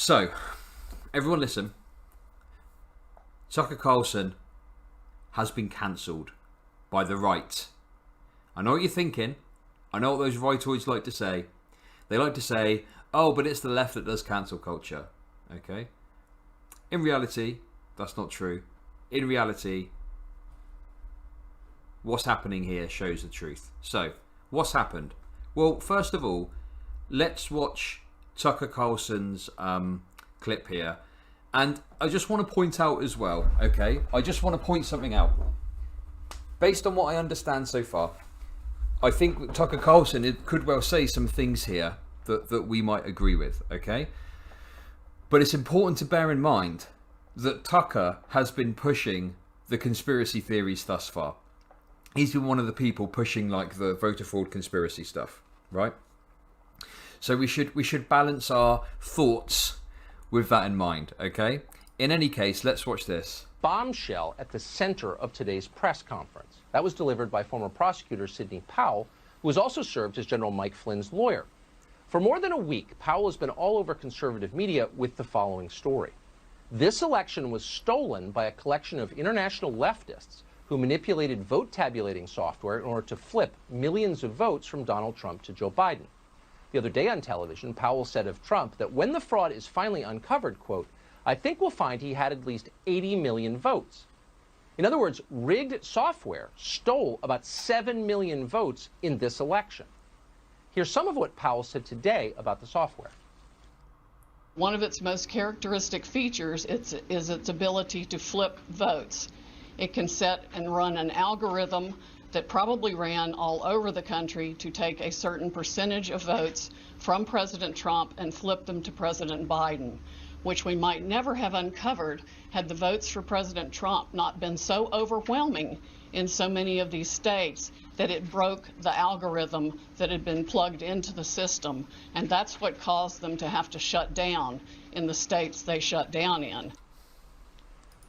So, everyone listen. Tucker Carlson has been cancelled by the right. I know what you're thinking. I know what those rightoids like to say. They like to say, oh, but it's the left that does cancel culture. Okay? In reality, that's not true. In reality, what's happening here shows the truth. So, what's happened? Well, first of all, let's watch Tucker Carlson's clip here. And I just want to point out as well, okay? I just want to point something out. Based on what I understand so far, I think Tucker Carlson could well say some things here that we might agree with, okay? But it's important to bear in mind that Tucker has been pushing the conspiracy theories thus far. He's been one of the people pushing like the voter fraud conspiracy stuff, right? So we should balance our thoughts with that in mind, okay? In any case, let's watch this. Bombshell at the center of today's press conference. That was delivered by former prosecutor Sidney Powell, who has also served as General Mike Flynn's lawyer. For more than a week, Powell has been all over conservative media with the following story. This election was stolen by a collection of international leftists who manipulated vote tabulating software in order to flip millions of votes from Donald Trump to Joe Biden. The other day on television, Powell said of Trump that when the fraud is finally uncovered, quote, I think we'll find he had at least 80 million votes. In other words, rigged software stole about 7 million votes in this election. Here's some of what Powell said today about the software. One of its most characteristic features is its ability to flip votes. It can set and run an algorithm that probably ran all over the country to take a certain percentage of votes from President Trump and flip them to President Biden, which we might never have uncovered had the votes for President Trump not been so overwhelming in so many of these states that it broke the algorithm that had been plugged into the system. And that's what caused them to have to shut down in the states they shut down in.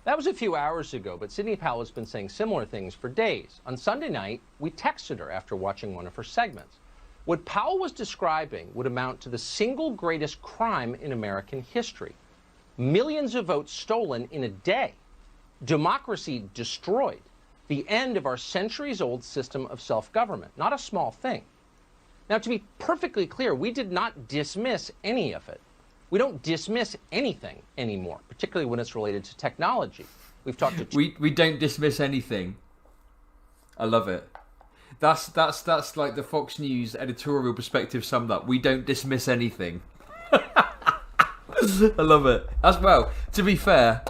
That was a few hours ago, but Sidney Powell has been saying similar things for days. On Sunday night, we texted her after watching one of her segments. What Powell was describing would amount to the single greatest crime in American history. Millions of votes stolen in a day. Democracy destroyed. The end of our centuries-old system of self-government. Not a small thing. Now, to be perfectly clear, we did not dismiss any of it. We don't dismiss anything anymore, particularly when it's related to technology. We've talked to... We don't dismiss anything. I love it. That's like the Fox News editorial perspective summed up. We don't dismiss anything. I love it. As well, to be fair,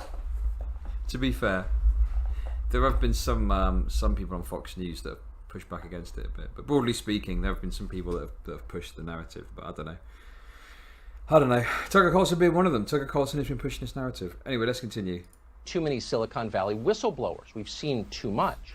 there have been some people on Fox News that have pushed back against it a bit. But broadly speaking, there have been some people that have pushed the narrative. But I don't know. Tucker Carlson being one of them. Tucker Carlson has been pushing this narrative. Anyway, let's continue. Too many Silicon Valley whistleblowers. We've seen too much.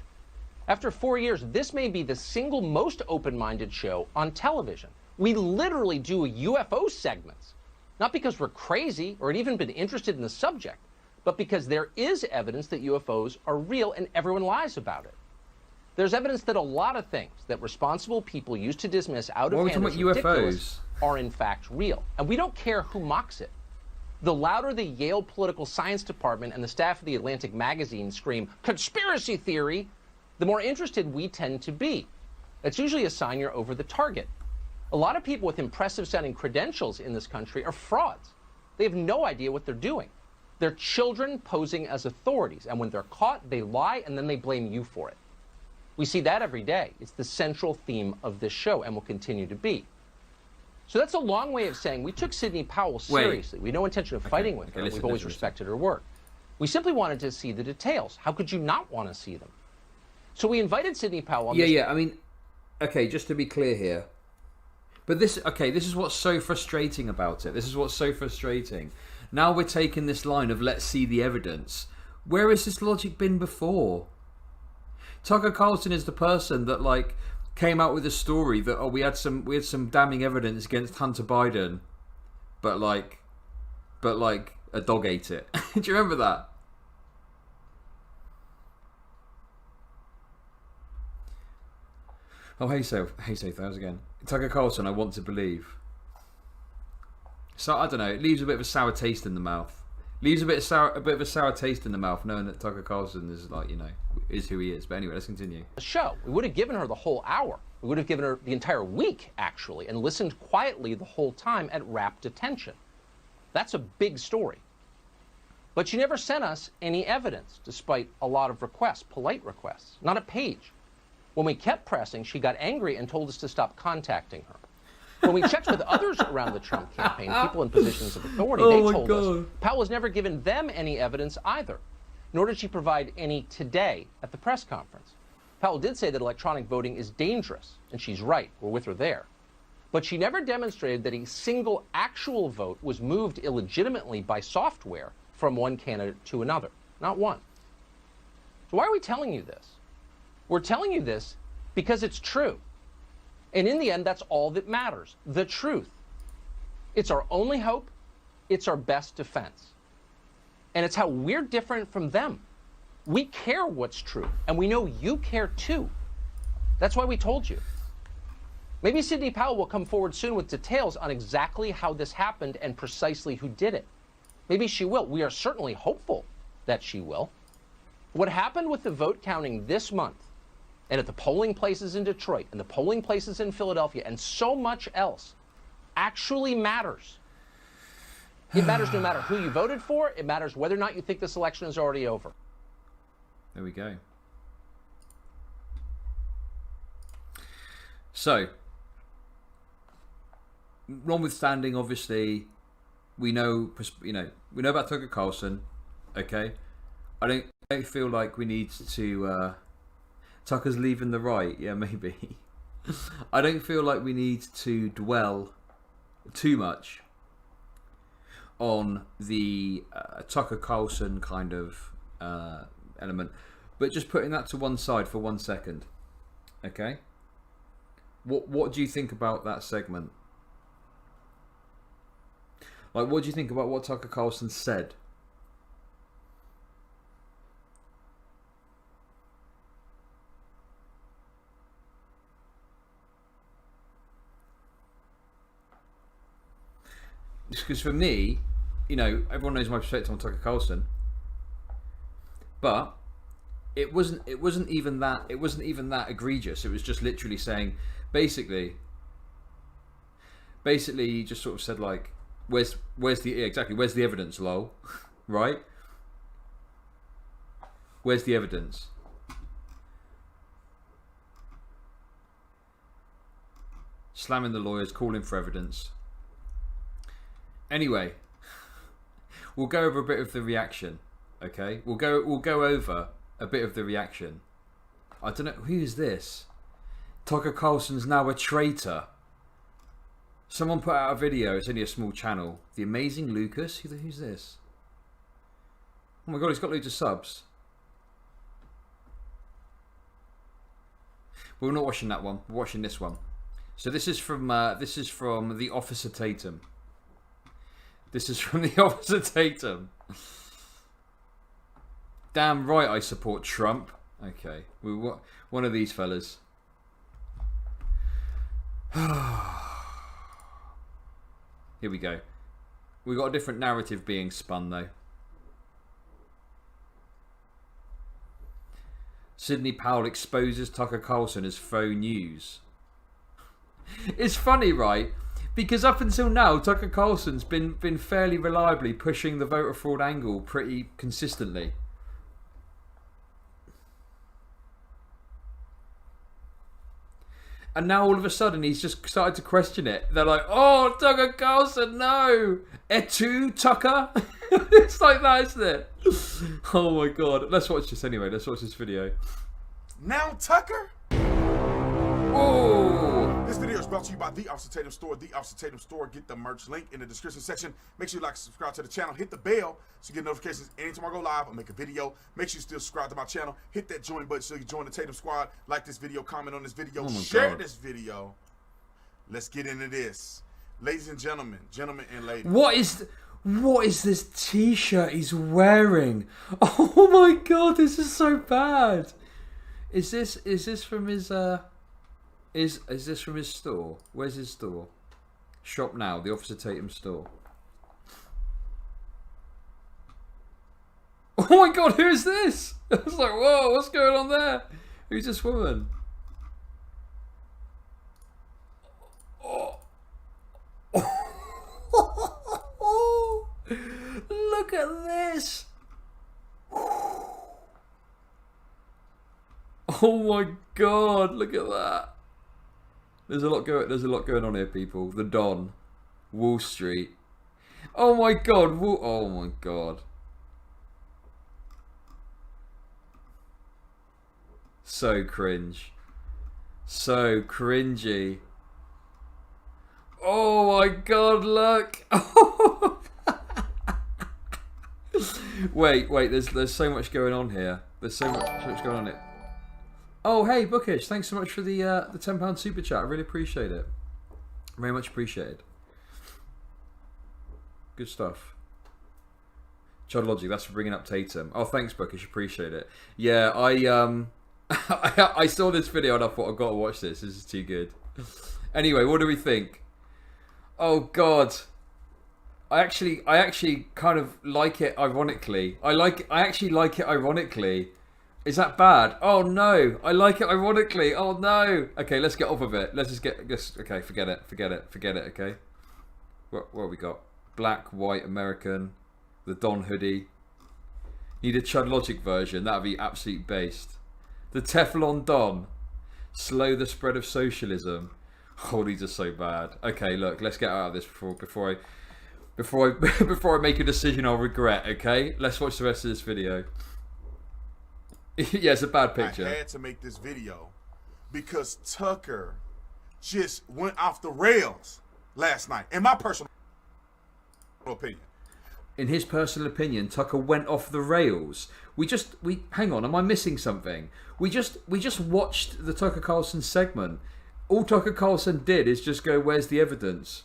After 4 years, this may be the single most open-minded show on television. We literally do UFO segments. Not because we're crazy or had even been interested in the subject, but because there is evidence that UFOs are real and everyone lies about it. There's evidence that a lot of things that responsible people used to dismiss out of hand as ridiculous are in fact real. And we don't care who mocks it. The louder the Yale Political Science Department and the staff of the Atlantic magazine scream, conspiracy theory, the more interested we tend to be. That's usually a sign you're over the target. A lot of people with impressive sounding credentials in this country are frauds. They have no idea what they're doing. They're children posing as authorities, and when they're caught, they lie and then they blame you for it. We see that every day. It's the central theme of this show and will continue to be. So that's a long way of saying we took Sidney Powell seriously. We had no intention of fighting with her. We've always respected her work. We simply wanted to see the details. How could you not want to see them? So we invited Sidney Powell on Yeah, I mean, okay, just to be clear here. But this is what's so frustrating about it. This is what's so frustrating. Now we're taking this line of let's see the evidence. Where has this logic been before? Tucker Carlson is the person that like came out with a story that we had some damning evidence against Hunter Biden, but like a dog ate it. Do you remember that? Oh, hey, Seth, how's again? Tucker Carlson, I want to believe. So I don't know. It leaves a bit of a sour taste in the mouth. Leaves a bit of a sour taste in the mouth, knowing that Tucker Carlson is like, you know, is who he is. But anyway, let's continue. The show. We would have given her the whole hour. We would have given her the entire week, actually, and listened quietly the whole time at rapt attention. That's a big story. But she never sent us any evidence, despite a lot of requests, polite requests. Not a page. When we kept pressing, she got angry and told us to stop contacting her. When we checked with others around the Trump campaign, people in positions of authority, they told us Powell has never given them any evidence either, nor did she provide any today at the press conference. Powell did say that electronic voting is dangerous, and she's right. We're with her there. But she never demonstrated that a single actual vote was moved illegitimately by software from one candidate to another. Not one. So why are we telling you this? We're telling you this because it's true. And in the end, that's all that matters, the truth. It's our only hope. It's our best defense. And it's how we're different from them. We care what's true, and we know you care too. That's why we told you. Maybe Sidney Powell will come forward soon with details on exactly how this happened and precisely who did it. Maybe she will. We are certainly hopeful that she will. What happened with the vote counting this month, and at the polling places in Detroit, and the polling places in Philadelphia, and so much else, actually matters. It matters no matter who you voted for. It matters whether or not you think this election is already over. There we go. So, notwithstanding, obviously, we know about Tucker Carlson. Okay, I don't feel like we need to. Tucker's leaving the right. Yeah, maybe. I don't feel like we need to dwell too much on the Tucker Carlson kind of element, but just putting that to one side for 1 second. Okay. What do you think about that segment? Like, what do you think about what Tucker Carlson said? Because for me, you know, everyone knows my perspective on Tucker Carlson, but it wasn't even that egregious. It was just literally saying, basically he just sort of said like, where's the evidence, lol, right? Where's the evidence? Slamming the lawyers, calling for evidence. Anyway, we'll go over a bit of the reaction. Okay, we'll go over a bit of the reaction. I don't know, who is this? Tucker Carlson's now a traitor. Someone put out a video. It's only a small channel. The Amazing Lucas. Who's this? Oh my god, he's got loads of subs. We're not watching that one. We're watching this one. So this is from the Officer Tatum. This is from the Officer Tatum. Damn right I support Trump. Okay, one of these fellas. Here we go. We got a different narrative being spun though. Sidney Powell exposes Tucker Carlson as faux news. It's funny, right? Because up until now, Tucker Carlson's been fairly reliably pushing the voter fraud angle pretty consistently. And now all of a sudden he's just started to question it. They're like, oh, Tucker Carlson, no! Et tu, Tucker? It's like that, isn't it? Oh my god. Let's watch this anyway. Let's watch this video. Now, Tucker? Oh! This video is brought to you by The Officer Tatum Store. The Officer Tatum Store. Get the merch link in the description section. Make sure you like and subscribe to the channel. Hit the bell so you get notifications anytime I go live or make a video. Make sure you still subscribe to my channel. Hit that join button so you can join the Tatum Squad. Like this video, comment on this video, share this video. Let's get into this. Ladies and gentlemen, and ladies. What is this t-shirt he's wearing? Oh my god, this is so bad. Is this from his Is this from his store? Where's his store? Shop now, the Officer Tatum store. my God, who is this? I was like, whoa, what's going on there? Who's this woman? Oh. Look at this. Oh my God, look at that. There's a lot going on here, people. The Don, Wall Street. Oh my God, oh my God. So cringe. So cringy. Oh my God, look. Wait, there's so much going on here. There's so much going on here. Oh, hey, Bookish, thanks so much for the £10 super chat. I really appreciate it. Very much appreciated. Good stuff. Chud Logic, that's for bringing up Tatum. Oh, thanks, Bookish, appreciate it. Yeah, I saw this video and I thought, I've got to watch this. This is too good. Anyway, what do we think? Oh, God. I actually kind of like it ironically. I actually like it ironically. Is that bad? Oh no, I like it ironically. Oh no. Okay, let's get off of it. Let's just okay, forget it, okay? What have we got? Black, white, American, the Don hoodie. Need a Chud Logic version, that'd be absolute based. The Teflon Don. Slow the spread of socialism. Oh, these are so bad. Okay, look, let's get out of this before I make a decision I'll regret, okay? Let's watch the rest of this video. Yeah, it's a bad picture. I had to make this video because Tucker just went off the rails last night, in my personal opinion. In his personal opinion, Tucker went off the rails. Hang on, am I missing something? We just watched the Tucker Carlson segment. All Tucker Carlson did is just go, where's the evidence?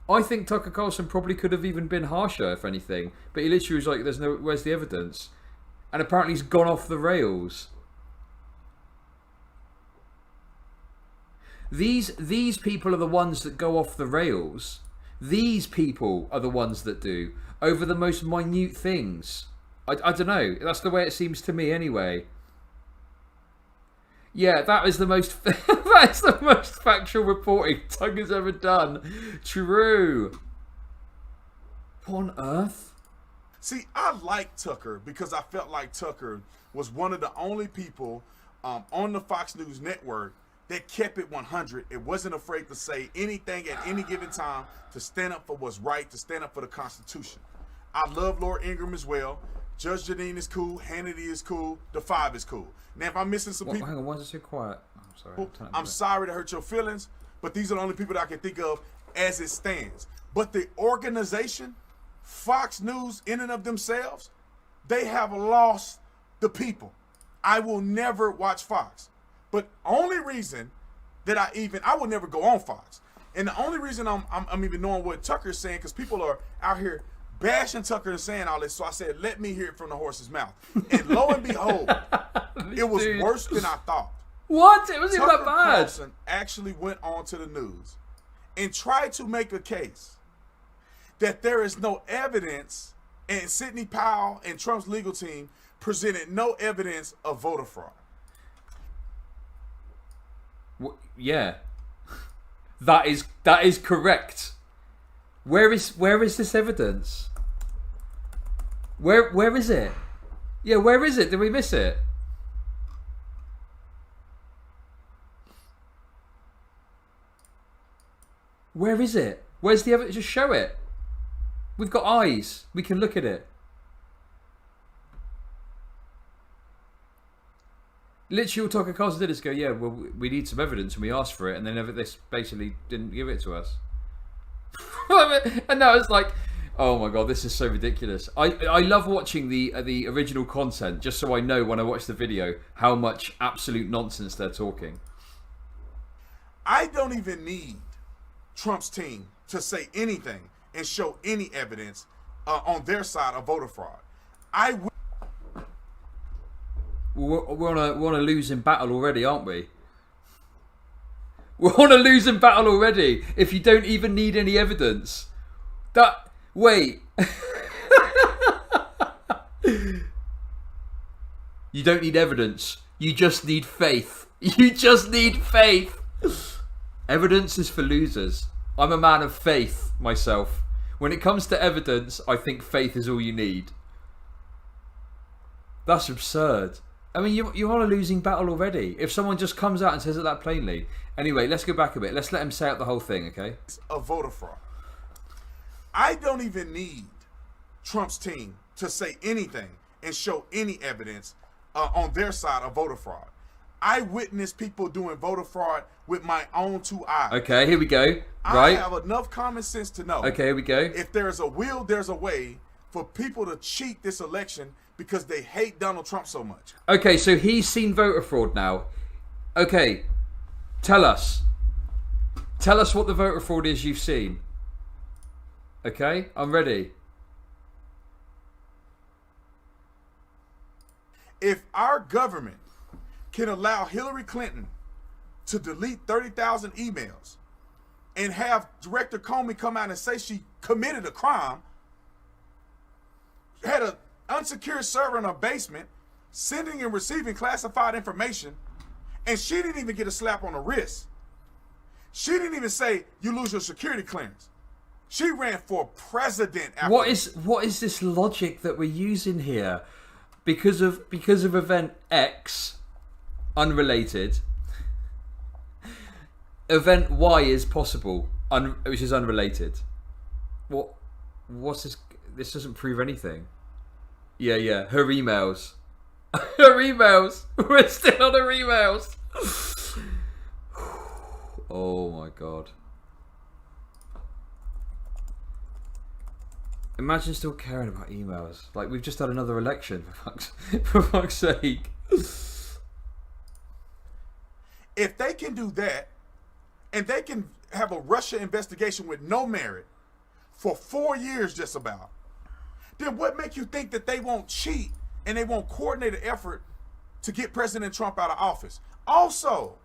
I think Tucker Carlson probably could have even been harsher, if anything. But he literally was like, where's the evidence? And apparently he's gone off the rails. These people are the ones that go off the rails. These people are the ones that do. Over the most minute things. I don't know. That's the way it seems to me anyway. Yeah, that is the most that's the most factual reporting Tucker's ever done. True. What on earth? See, I like Tucker because I felt like Tucker was one of the only people on the Fox News network that kept it 100. It wasn't afraid to say anything at any given time, to stand up for what's right, to stand up for the Constitution. I love Lord Ingram as well. Judge Janine is cool. Hannity is cool. The Five is cool. Now, if I'm missing some people... Hang on, why is it so quiet? Oh, I'm sorry. I'm sorry to hurt your feelings, but these are the only people that I can think of as it stands. But the organization, Fox News, in and of themselves, they have lost the people. I will never watch Fox. But only reason that I will never go on Fox. And the only reason I'm even knowing what Tucker's saying, because people are out here bashing Tucker and saying all this, so I said, let me hear it from the horse's mouth. And lo and behold, it was worse than I thought. What? It wasn't that bad. Carlson actually went on to the news and tried to make a case that there is no evidence, and Sidney Powell and Trump's legal team presented no evidence of voter fraud. Yeah. That is correct. Where is this evidence? Where is it? Yeah, where is it? Did we miss it? Where is it? Where's the evidence? Just show it. We've got eyes. We can look at it. Literally, all Tucker Carlson did is go, yeah, well, we need some evidence, and we asked for it, and then they basically didn't give it to us. And now it's like, oh my god, this is so ridiculous. I love watching the original content, just so I know when I watch the video how much absolute nonsense they're talking. I don't even need Trump's team to say anything and show any evidence on their side of voter fraud. We're on a losing battle already, aren't we? We're on a losing battle already. If you don't even need any evidence, wait. You don't need evidence. You just need faith. You just need faith. Evidence is for losers. I'm a man of faith myself. When it comes to evidence, I think faith is all you need. That's absurd. I mean, you're on a losing battle already. If someone just comes out and says it that plainly. Anyway, let's go back a bit. Let's let him say out the whole thing, okay? A voter fraud. I don't even need Trump's team to say anything and show any evidence on their side of voter fraud. I witnessed people doing voter fraud with my own two eyes. Okay, here we go. I Right. have enough common sense to know. Okay, here we go. If there's a will, there's a way for people to cheat this election because they hate Donald Trump so much. Okay, so he's seen voter fraud now. Okay, tell us. Tell us what the voter fraud is you've seen. Okay, I'm ready. If our government can allow Hillary Clinton to delete 30,000 emails and have Director Comey come out and say she committed a crime, had an unsecured server in her basement, sending and receiving classified information, and she didn't even get a slap on the wrist. She didn't even say, you lose your security clearance. She ran for president after What is this logic that we're using here? Because of event X, unrelated. Event Y is possible, which is unrelated. What's this? This doesn't prove anything. Yeah. Her emails. Her emails. We're still on her emails. Oh my god. Imagine still caring about emails. Like, we've just had another election, for fuck's sake. If they can do that, and they can have a Russia investigation with no merit for 4 years just about, then what makes you think that they won't cheat and they won't coordinate an effort to get President Trump out of office? Also,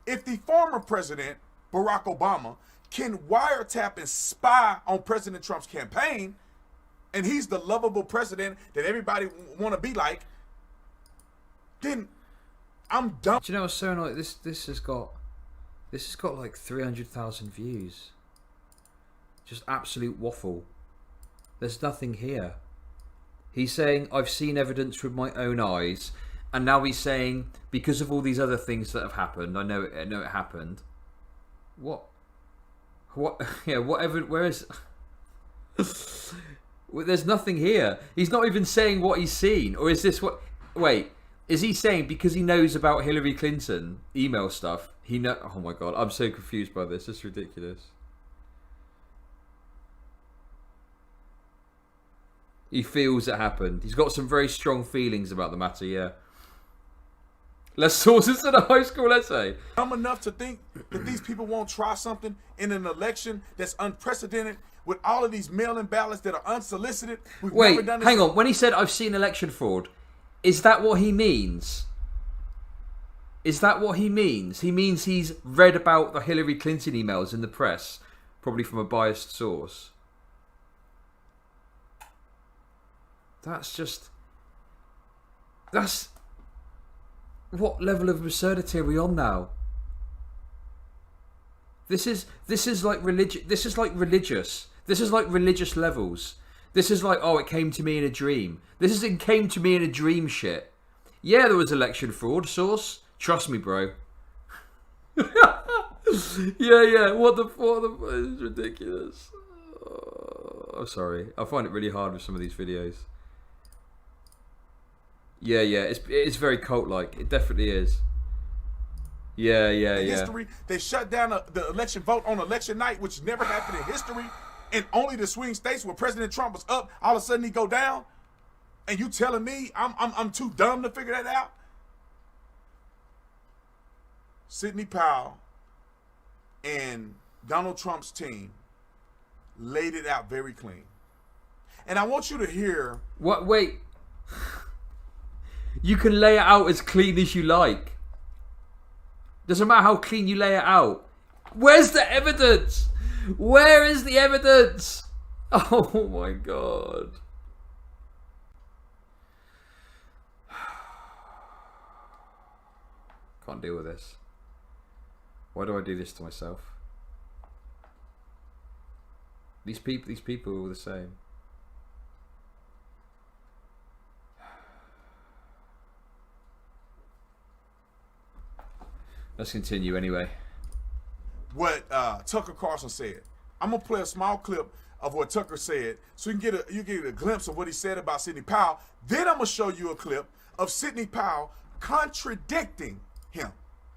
if the former president, Barack Obama, can wiretap and spy on President Trump's campaign, and he's the lovable president that everybody want to be like, then I'm done. Do you know what's so annoying? This has got like 300,000 views. Just absolute waffle. There's nothing here. He's saying, I've seen evidence with my own eyes, and now he's saying, because of all these other things that have happened, I know it happened. What? Yeah, whatever. Where is? Well, there's nothing here. He's not even saying what he's seen, or is this what? Wait, is he saying because he knows about Hillary Clinton email stuff? Oh my god, I'm so confused by this. It's ridiculous. He feels it happened. He's got some very strong feelings about the matter. Yeah. Less sources than a high school essay. I'm enough to think that these people won't try something in an election that's unprecedented with all of these mail-in ballots that are unsolicited. We've never Wait, done this. hang on. When he said, I've seen election fraud, is that what he means? Is that what he means? He means he's read about the Hillary Clinton emails in the press, probably from a biased source. That's what level of absurdity are we on now? This is like religious. This is like religious. This is like religious levels. This is like, oh, it came to me in a dream. This is it came to me in a dream shit. Yeah, there was election fraud, source. Trust me, bro. yeah. What the? It's ridiculous. I'm sorry. I find it really hard with some of these videos. Yeah. It's very cult-like. It definitely is. Yeah. History. They shut down the election vote on election night, which never happened in history, and only the swing states where President Trump was up, all of a sudden he go down, and you telling me I'm too dumb to figure that out? Sidney Powell and Donald Trump's team laid it out very clean, and I want you to hear. What? Wait. You can lay it out as clean as you like. Doesn't matter how clean you lay it out. Where's the evidence? Where is the evidence? Oh my god. deal with this. Why do I do this to myself? These people are all the same. Let's continue anyway. What Tucker Carlson said. I'm gonna play a small clip of what Tucker said, so you get a glimpse of what he said about Sidney Powell. Then I'm gonna show you a clip of Sidney Powell contradicting him.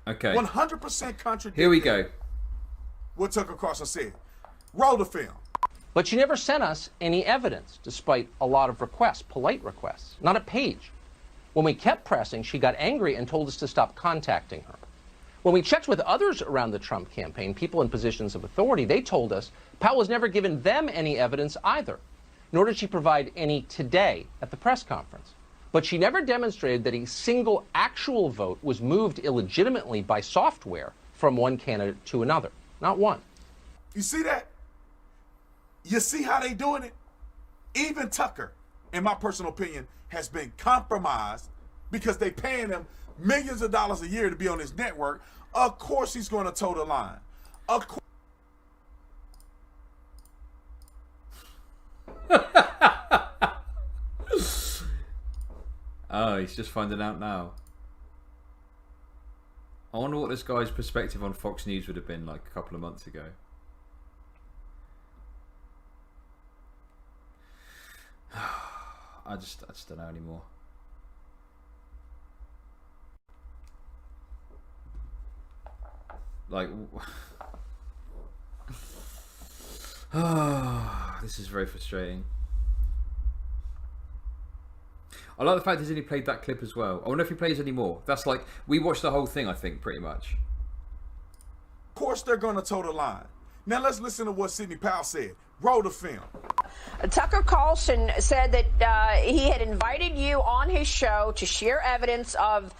Okay. 100% contradicting. Here we go. What Tucker Carlson said. Roll the film. But she never sent us any evidence, despite a lot of requests, polite requests, not a page. When we kept pressing, she got angry and told us to stop contacting her. When we checked with others around the Trump campaign, people in positions of authority, they told us Powell has never given them any evidence either, nor did she provide any today at the press conference. But she never demonstrated that a single actual vote was moved illegitimately by software from one candidate to another. Not one. You see that? You see how they doing it? Even Tucker, in my personal opinion, has been compromised because they paying him millions of dollars a year to be on his network. Of course he's going to toe the line. Of course. Oh, he's just finding out now. I wonder what this guy's perspective on Fox News would have been like a couple of months ago. I just don't know anymore. Like, this is very frustrating. I like the fact he's only played that clip as well. I wonder if he plays any more. That's like, we watched the whole thing, I think, pretty much. Of course they're going to toe the line. Now let's listen to what Sidney Powell said. Roll the film. Tucker Carlson said that he had invited you on his show to share evidence of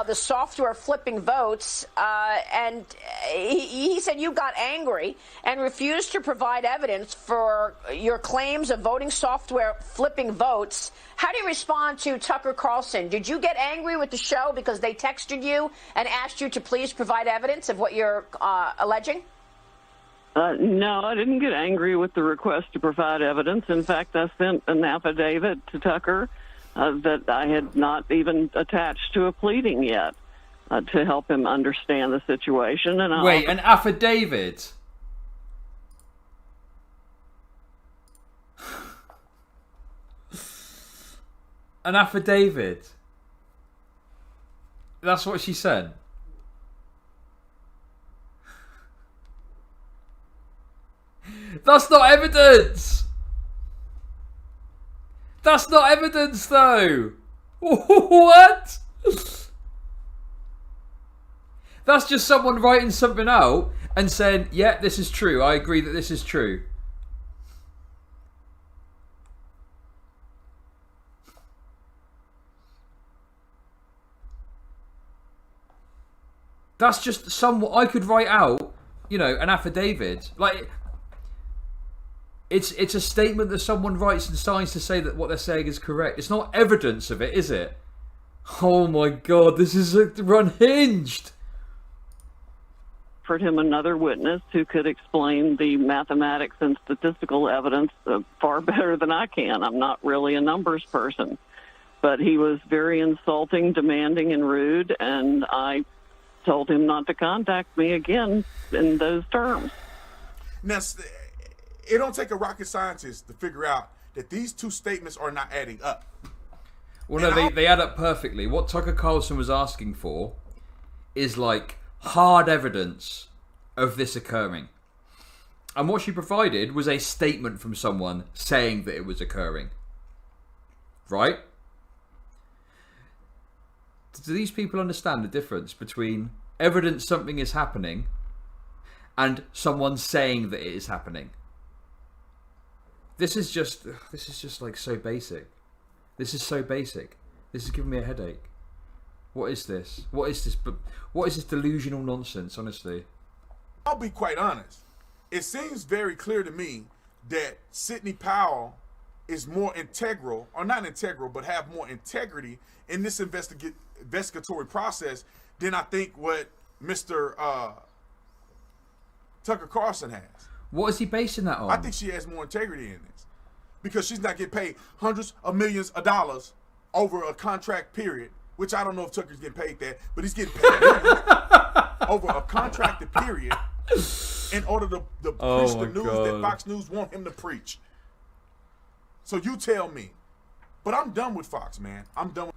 the software flipping votes, and he said you got angry and refused to provide evidence for your claims of voting software flipping votes. How do you respond to Tucker Carlson? Did you get angry with the show because they texted you and asked you to please provide evidence of what you're alleging? No, I didn't get angry with the request to provide evidence. In fact, I sent an affidavit to Tucker that I had not even attached to a pleading yet to help him understand the situation. And wait, an affidavit? An affidavit? That's what she said? That's not evidence! That's not evidence, though! What? That's just someone writing something out and saying, yeah, this is true. I agree that this is true. That's just someone I could write out, you know, an affidavit. Like, it's a statement that someone writes and signs to say that what they're saying is correct. It's not evidence of it, is it? Oh my God, this is unhinged. Offered him another witness who could explain the mathematics and statistical evidence far better than I can. I'm not really a numbers person. But he was very insulting, demanding, and rude, and I told him not to contact me again in those terms. Now, it don't take a rocket scientist to figure out that these two statements are not adding up. Well, no, they add up perfectly. What Tucker Carlson was asking for is like hard evidence of this occurring. And what she provided was a statement from someone saying that it was occurring. Right? Do these people understand the difference between evidence something is happening and someone saying that it is happening? This is just like so basic. This is so basic. This is giving me a headache. What is this? What is this delusional nonsense, honestly? I'll be quite honest. It seems very clear to me that Sidney Powell is more integral, or not integral, but have more integrity in this investigatory process than I think what Mr. Tucker Carlson has. What is he basing that on? I think she has more integrity in this because she's not getting paid hundreds of millions of dollars over a contract period, which I don't know if Tucker's getting paid that, but he's getting paid over a contracted period in order to preach the news that Fox News want him to preach. So you tell me. But I'm done with Fox, man. I'm done with...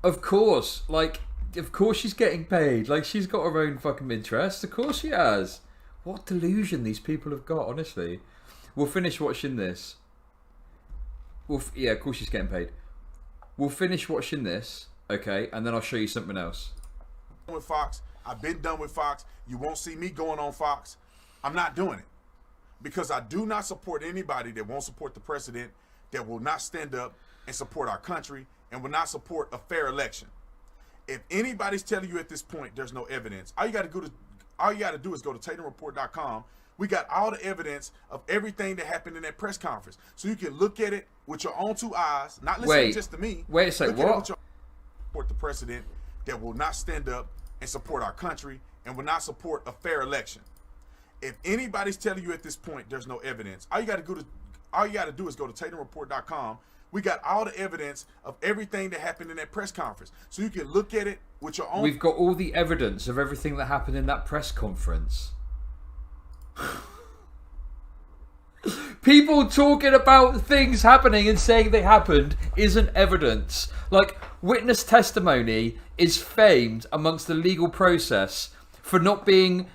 Of course. Like, of course she's getting paid. Like, she's got her own fucking interests. Of course she has. What delusion these people have got, honestly. We'll finish watching this. Yeah, of course she's getting paid. We'll finish watching this, okay, and then I'll show you something else. With Fox, I've been done with Fox. You won't see me going on Fox. I'm not doing it because I do not support anybody that won't support the president, that will not stand up and support our country, and will not support a fair election. If anybody's telling you at this point there's no evidence, all you got to do is go to TatumReport.com. We got all the evidence of everything that happened in that press conference, so you can look at it with your own two eyes, not listening just to me. Wait a second. What? Support the president that will not stand up and support our country, and will not support a fair election. If anybody's telling you at this point there's no evidence, all you got to do is go to TatumReport.com. We got all the evidence of everything that happened in that press conference, so you can look at it with your own. We've got all the evidence of everything that happened in that press conference. People talking about things happening and saying they happened isn't evidence. Like, witness testimony is famed amongst the legal process for being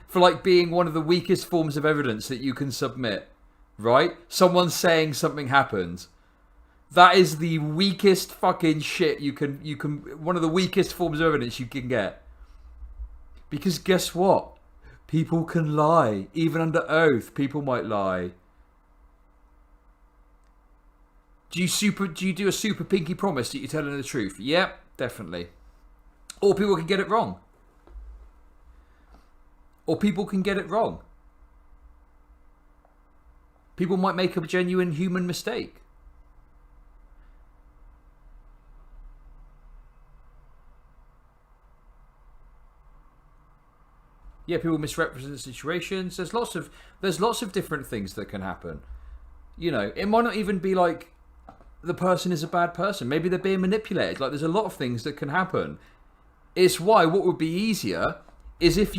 one of the weakest forms of evidence that you can submit. Right? Someone saying something happened. That is the weakest fucking shit you can one of the weakest forms of evidence you can get. Because guess what? People can lie. Even under oath, people might lie. Do you do a super pinky promise that you're telling the truth? Yep, definitely. Or people can get it wrong. People might make a genuine human mistake. Yeah, people misrepresent situations. There's lots of different things that can happen. You know, it might not even be like the person is a bad person. Maybe they're being manipulated. Like, there's a lot of things that can happen. It's why what would be easier is if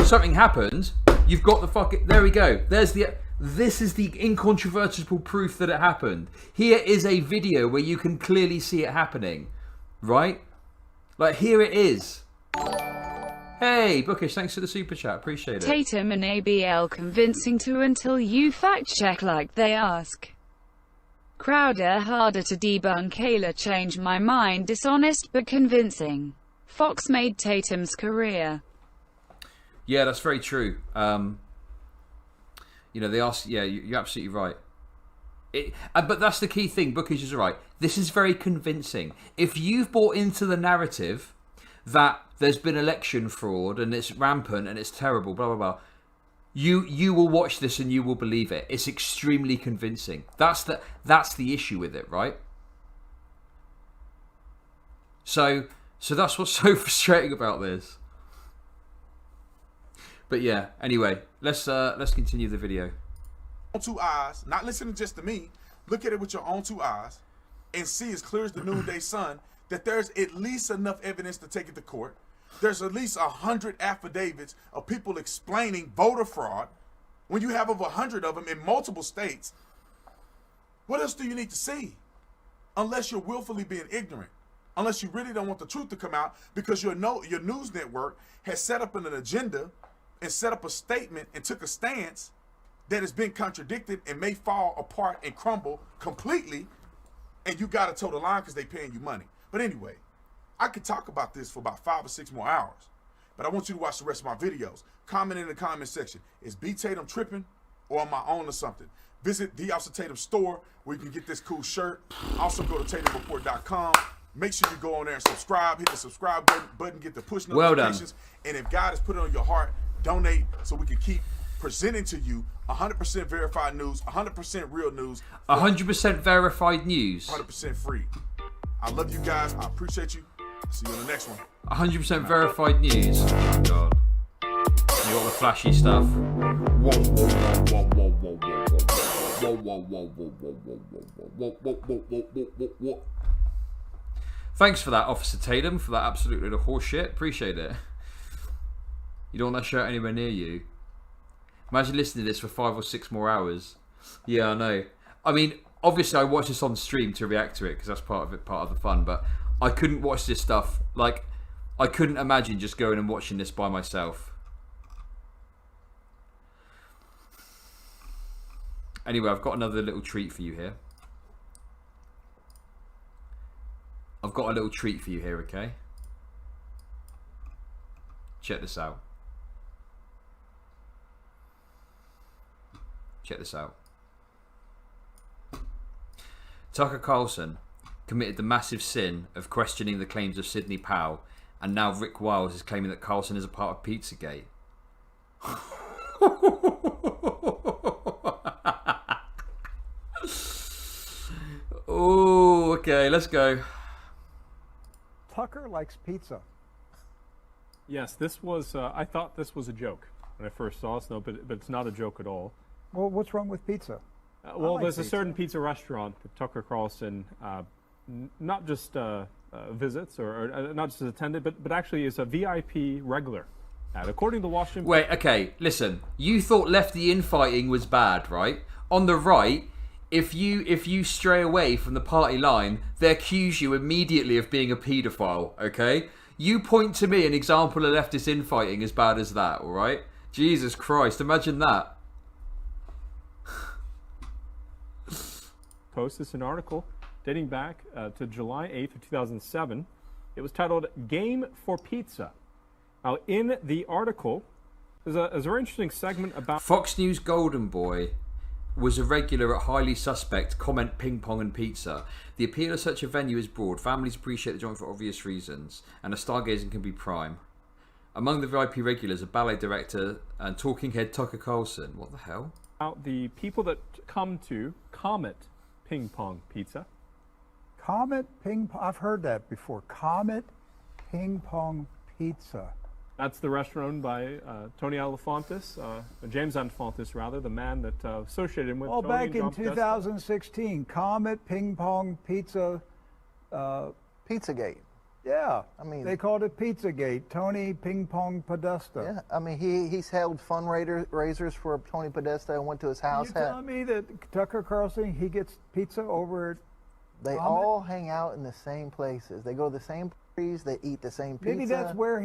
something happens, you've got the fucking... There we go. This is the incontrovertible proof that it happened. Here is a video where you can clearly see it happening. Right? Like, here it is. Hey, Bookish, thanks for the super chat. Appreciate it. Tatum and ABL convincing to until you fact check like they ask. Crowder harder to debunk. Kayla change my mind. Dishonest but convincing. Fox made Tatum's career. Yeah, that's very true. You know, they ask. Yeah, you're absolutely right. But that's the key thing. Bookish is right. This is very convincing. If you've bought into the narrative that there's been election fraud and it's rampant and it's terrible, blah blah blah, you will watch this and you will believe it. It's extremely convincing. That's the issue with it, right? So that's what's so frustrating about this. But yeah, anyway, let's continue the video. Two eyes, not listening just to me. Look at it with your own two eyes and see as clear as the noonday sun that there's at least enough evidence to take it to court. There's at least 100 affidavits of people explaining voter fraud. When you have over 100 of them in multiple states, what else do you need to see? Unless you're willfully being ignorant, unless you really don't want the truth to come out because your news network has set up an agenda and set up a statement and took a stance that has been contradicted and may fall apart and crumble completely, and you got to toe the line because they're paying you money. But anyway, I could talk about this for about 5 or 6 more hours, but I want you to watch the rest of my videos. Comment in the comment section. Is B. Tatum tripping or am I on to something? Visit the Officer Tatum store where you can get this cool shirt. Also go to TatumReport.com. Make sure you go on there and subscribe. Hit the subscribe button, get the push notifications. And if God has put it on your heart, donate so we can keep presenting to you 100% verified news, 100% real news. 100% verified news. 100% free. I love you guys. I appreciate you. See you on the next one. 100% verified news. Oh god. You got the flashy stuff. Whoa, whoa, whoa, whoa, whoa, whoa, whoa, whoa, whoa, whoa, whoa, whoa, whoa, whoa, whoa, whoa, whoa, whoa. Thanks for that, Officer Tatum, for that absolute little horseshit. Appreciate it. You don't want that shirt anywhere near you. Imagine listening to this for 5 or 6 more hours. Yeah, I know. I mean, obviously I watched this on stream to react to it because that's part of it, part of the fun. But I couldn't watch this stuff. Like, I couldn't imagine just going and watching this by myself. Anyway, I've got another little treat for you here. I've got a little treat for you here, okay? Check this out. Check this out. Tucker Carlson committed the massive sin of questioning the claims of Sidney Powell, and now Rick Wiles is claiming that Carlson is a part of Pizzagate. Oh, okay, let's go. Tucker likes pizza. Yes, this was. I thought this was a joke when I first saw it, but it's not a joke at all. Well, what's wrong with pizza? Well, like there's a pizza. certain pizza restaurant that Tucker Carlson not just visits or not just attended, but actually is a VIP regular at. According to Washington. Wait, okay, listen. You thought lefty infighting was bad, right? On the right, if you stray away from the party line, they accuse you immediately of being a paedophile, okay? You point to me an example of leftist infighting as bad as that, alright? Jesus Christ, imagine that. Posted an article dating back to July 8th of 2007. It was titled Game for Pizza. Now, in the article, there's a very interesting segment about... Fox News Golden Boy was a regular at highly suspect comment ping pong and pizza. The appeal of such a venue is broad. Families appreciate the joint for obvious reasons, and a stargazing can be prime. Among the VIP regulars, a ballet director and talking head Tucker Carlson. What the hell? About the people that come to Comet Ping Pong Pizza. Comet Ping Pong. I've heard that before. Comet Ping Pong Pizza. That's the restaurant owned by Tony Elefantis, James Elefantis rather, the man that associated him with Oh, Tony back and in John Podesta. 2016, Comet Ping Pong Pizza. Pizzagate. Yeah, I mean- they called it Pizzagate. Tony Ping Pong Podesta. Yeah, I mean, he's held fundraisers for Tony Podesta. I went to his house. You telling me that Tucker Carlson, he gets pizza over at They Comet? all hang out in the same places. They go to the same parties. They eat the same pizza. Maybe that's where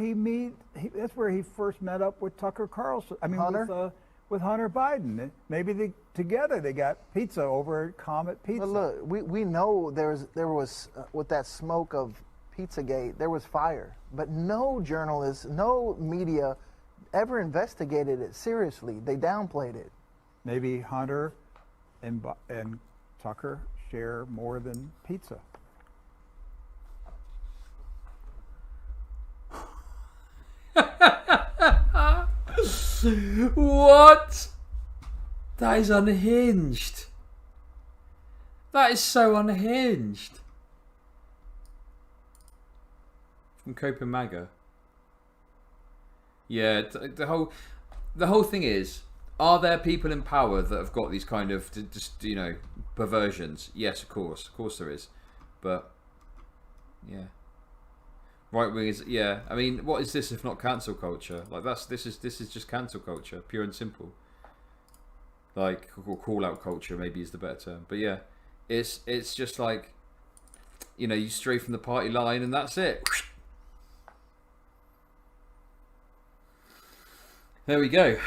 that's where he first met up with Tucker Carlson. I mean, Hunter? with Hunter Biden. Maybe together they got pizza over at Comet Pizza. But look, we know there was with that smoke of Pizzagate, there was fire. But no journalist, no media ever investigated it seriously. They downplayed it. Maybe Hunter and Tucker share more than pizza. What? That is unhinged. That is so unhinged. From Copenhagen. Yeah, the whole thing is, are there people in power that have got these kind of just, you know, perversions? Yes, of course there is, but yeah, right wing is, yeah. I mean, what is this if not cancel culture? Like this is just cancel culture, pure and simple. Like, or call out culture maybe is the better term, but yeah, it's just like, you know, you stray from the party line and that's it. There we go.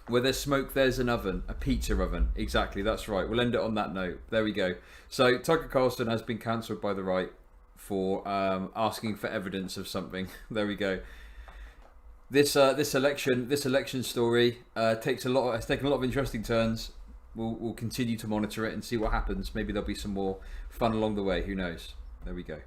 Where there's smoke, there's an oven. A pizza oven. Exactly, that's right. We'll end it on that note. There we go. So, Tucker Carlson has been cancelled by the right for asking for evidence of something. There we go. This election story has taken a lot of interesting turns. We'll continue to monitor it and see what happens. Maybe there'll be some more fun along the way. Who knows? There we go.